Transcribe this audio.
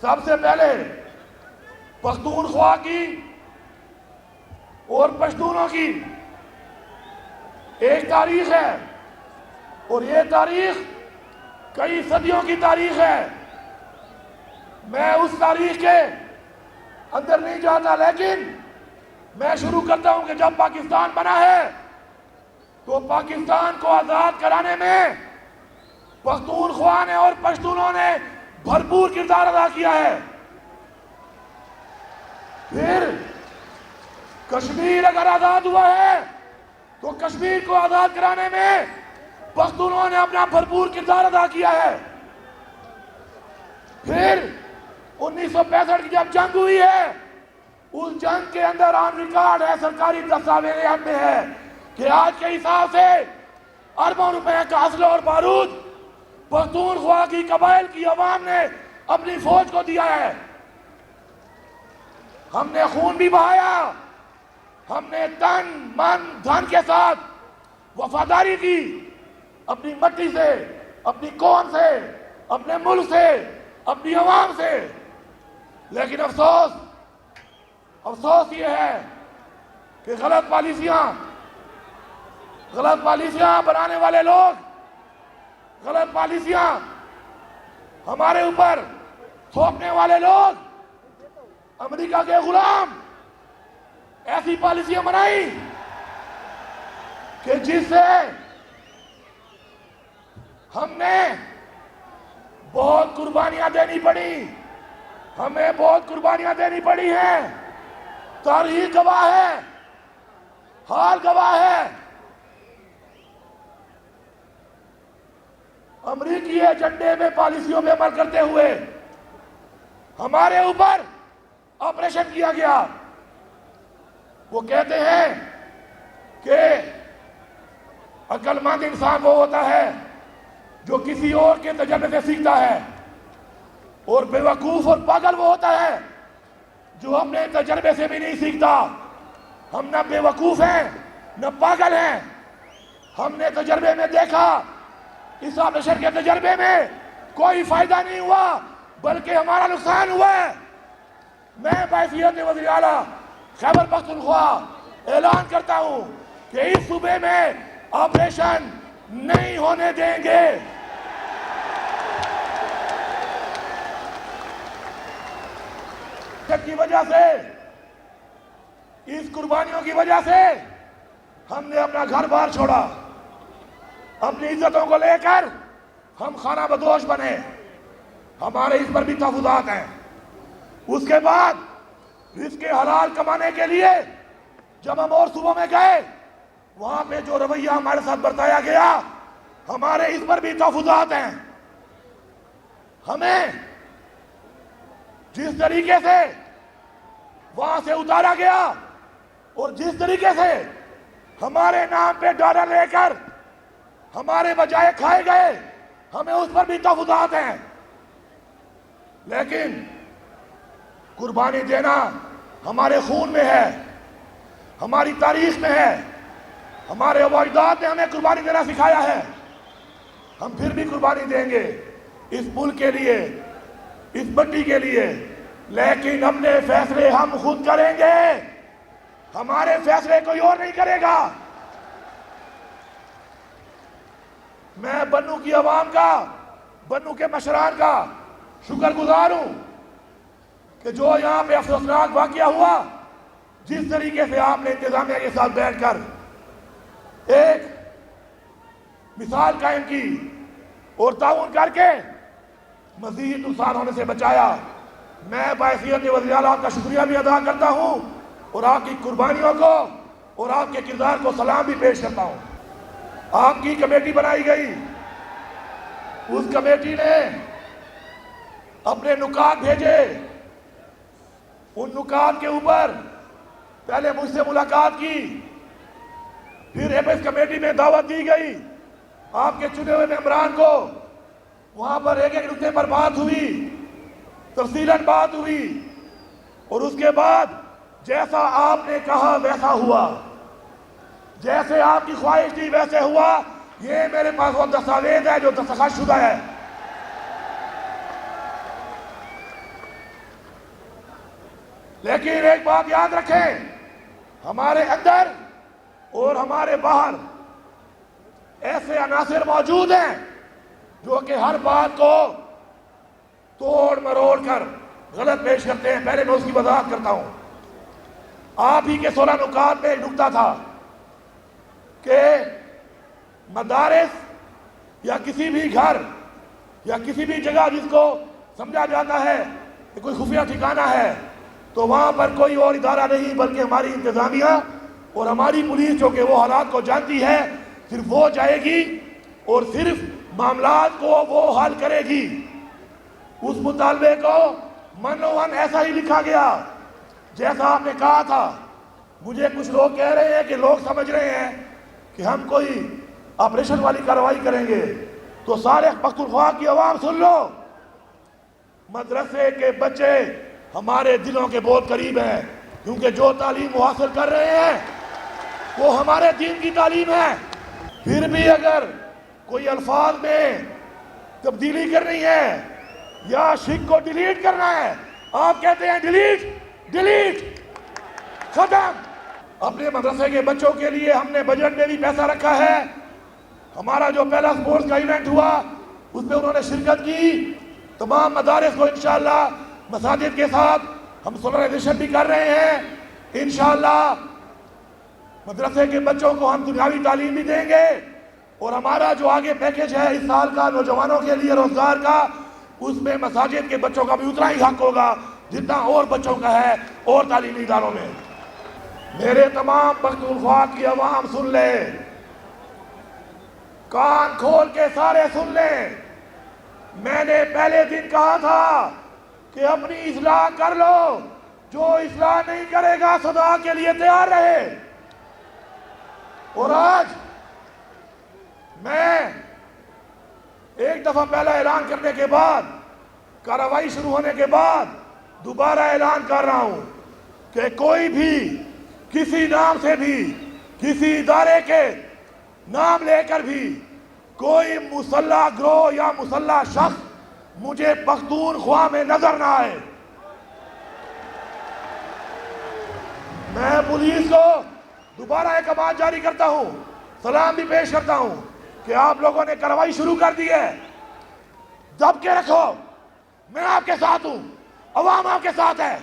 سب سے پہلے پختونخوا کی اور پشتونوں کی ایک تاریخ ہے، اور یہ تاریخ کئی صدیوں کی تاریخ ہے۔ میں اس تاریخ کے اندر نہیں جاتا، لیکن میں شروع کرتا ہوں کہ جب پاکستان بنا ہے تو پاکستان کو آزاد کرانے میں پختونخوا نے اور پشتونوں نے بھرپور کردار ادا کیا ہے۔ پھر کشمیر اگر آزاد ہوا ہے تو کشمیر کو آزاد کرانے میں پختونوں نے اپنا بھرپور کردار ادا کیا ہے۔ پھر 1965 کی جب جنگ ہوئی ہے، اس جنگ کے اندر آن ریکارڈ ہے، سرکاری دستاویزات میں ہے کہ آج کے حساب سے اربوں روپے کا اسلحہ اور بارود پختونخوا کی قبائل کی عوام نے اپنی فوج کو دیا ہے۔ ہم نے خون بھی بہایا، ہم نے تن من دھن کے ساتھ وفاداری کی، اپنی مٹی سے، اپنی قوم سے، اپنے ملک سے، اپنی عوام سے۔ لیکن افسوس یہ ہے کہ غلط پالیسیاں بنانے والے لوگ، غلط پالیسیاں ہمارے اوپر تھوپنے والے لوگ، امریکہ کے غلام ایسی پالیسیاں بنائی کہ جس سے ہم نے بہت قربانیاں دینی پڑی، ہمیں بہت قربانیاں دینی پڑی ہیں۔ تاریخ گواہ ہے، حال گواہ ہے۔ امریکی ایجنڈے میں پالیسیوں میں عمل کرتے ہوئے ہمارے اوپر آپریشن کیا گیا۔ وہ کہتے ہیں کہ عقل مند انسان وہ ہوتا ہے جو کسی اور کے تجربے سے سیکھتا ہے، اور بے وقوف اور پاگل وہ ہوتا ہے جو اپنے تجربے سے بھی نہیں سیکھتا۔ ہم نہ بے وقوف ہیں نہ پاگل ہیں، ہم نے تجربے میں دیکھا اس آپریشن کے تجربے میں کوئی فائدہ نہیں ہوا بلکہ ہمارا نقصان ہوا ہے۔ میں بحیثیت وزیر اعلیٰ خیبر پختونخوا اعلان کرتا ہوں کہ اس صوبے میں آپریشن نہیں ہونے دیں گے۔ کی وجہ سے، اس قربانیوں کی وجہ سے ہم نے اپنا گھر بار چھوڑا، اپنی عزتوں کو لے کر ہم خانہ بدوش بنے، ہمارے اس پر بھی تحفظات ہیں۔ اس کے بعد رزق حلال کمانے کے لیے جب ہم اور صوبوں میں گئے، وہاں پہ جو رویہ ہمارے ساتھ برتایا گیا، ہمارے اس پر بھی تحفظات ہیں۔ ہمیں جس طریقے سے وہاں سے اتارا گیا اور جس طریقے سے ہمارے نام پہ ڈالر لے کر ہمارے بجائے کھائے گئے، ہمیں اس پر بھی تحفظات ہیں۔ لیکن قربانی دینا ہمارے خون میں ہے، ہماری تاریخ میں ہے، ہمارے اجداد نے ہمیں قربانی دینا سکھایا ہے۔ ہم پھر بھی قربانی دیں گے اس ملک کے لیے، اس مٹی کے لیے، لیکن اپنے فیصلے ہم خود کریں گے، ہمارے فیصلے کوئی اور نہیں کرے گا۔ میں بنو کی عوام کا، بنو کے مشران کا شکر گزار ہوں کہ جو یہاں پہ افسوسناک واقعہ ہوا، جس طریقے سے آپ نے انتظامیہ کے ساتھ بیٹھ کر ایک مثال قائم کی اور تعاون کر کے مزید نقصان ہونے سے بچایا، میں بحیثیت وزیر اعلیٰ کا شکریہ بھی ادا کرتا ہوں اور آپ کی قربانیوں کو اور آپ کے کردار کو سلام بھی پیش کرتا ہوں۔ آپ کی کمیٹی بنائی گئی، اس کمیٹی نے اپنے نکات بھیجے، ان نکات کے اوپر پہلے مجھ سے ملاقات کی، پھر ایپس کمیٹی میں دعوت دی گئی، آپ کے چنے ہوئے ممبران کو وہاں پر ایک ایک نکتے پر بات ہوئی، تفصیلاً بات ہوئی، اور اس کے بعد جیسا آپ نے کہا ویسا ہوا، جیسے آپ کی خواہش تھی ویسے ہوا۔ یہ میرے پاس وہ دستاویز ہے جو دستخط شدہ ہے۔ لیکن ایک بات یاد رکھیں، ہمارے اندر اور ہمارے باہر ایسے عناصر موجود ہیں جو کہ ہر بات کو توڑ مروڑ کر غلط پیش کرتے ہیں۔ پہلے میں اس کی وضاحت کرتا ہوں۔ آپ ہی کے 16 نکات میں ایک نکتہ تھا کہ مدارس یا کسی بھی گھر یا کسی بھی جگہ جس کو سمجھا جاتا ہے کہ کوئی خفیہ ٹھکانہ ہے، تو وہاں پر کوئی اور ادارہ نہیں بلکہ ہماری انتظامیہ اور ہماری پولیس جو کہ وہ حالات کو جانتی ہے، صرف وہ جائے گی اور صرف معاملات کو وہ حل کرے گی۔ اس مطالبے کو منوان ایسا ہی لکھا گیا جیسا آپ نے کہا تھا۔ مجھے کچھ لوگ کہہ رہے ہیں کہ لوگ سمجھ رہے ہیں کہ ہم کوئی آپریشن والی کارروائی کریں گے، تو سارے پختونخوا کی عوام سن لو، مدرسے کے بچے ہمارے دلوں کے بہت قریب ہیں، کیونکہ جو تعلیم وہ حاصل کر رہے ہیں وہ ہمارے دین کی تعلیم ہے۔ پھر بھی اگر کوئی الفاظ میں تبدیلی کرنی ہے یا شرک کو ڈیلیٹ کرنا ہے، آپ کہتے ہیں ڈیلیٹ ختم۔ اپنے مدرسے کے بچوں کے لیے ہم نے بجٹ میں بھی پیسہ رکھا ہے۔ ہمارا جو پہلا سپورٹس کا ایونٹ ہوا اس میں انہوں نے شرکت کی۔ تمام مدارس کو انشاءاللہ مساجد کے ساتھ ہم سولرائزیشن بھی کر رہے ہیں۔ انشاءاللہ مدرسے کے بچوں کو ہم دنیاوی تعلیم بھی دیں گے، اور ہمارا جو آگے پیکیج ہے اس سال کا نوجوانوں کے لیے روزگار کا، اس میں مساجد کے بچوں کا بھی اتنا ہی حق ہوگا جتنا اور بچوں کا ہے اور تعلیمی اداروں میں۔ میرے تمام پختونخوا کی عوام سن لے، کان کھول کے سارے سن لیں۔ میں نے پہلے دن کہا تھا کہ اپنی اصلاح کر لو، جو اصلاح نہیں کرے گا صدا کے لیے تیار رہے۔ اور آج میں ایک دفعہ پہلا اعلان کرنے کے بعد، کارروائی شروع ہونے کے بعد دوبارہ اعلان کر رہا ہوں کہ کوئی بھی کسی نام سے بھی، کسی ادارے کے نام لے کر بھی کوئی مسلح گروہ یا مسلح شخص مجھے پختونخوا میں نظر نہ آئے۔ میں پولیس کو دوبارہ ایک آواز جاری کرتا ہوں، سلام بھی پیش کرتا ہوں کہ آپ لوگوں نے کارروائی شروع کر دی ہے، دب کے رکھو، میں آپ کے ساتھ ہوں، عوام آپ کے ساتھ ہے۔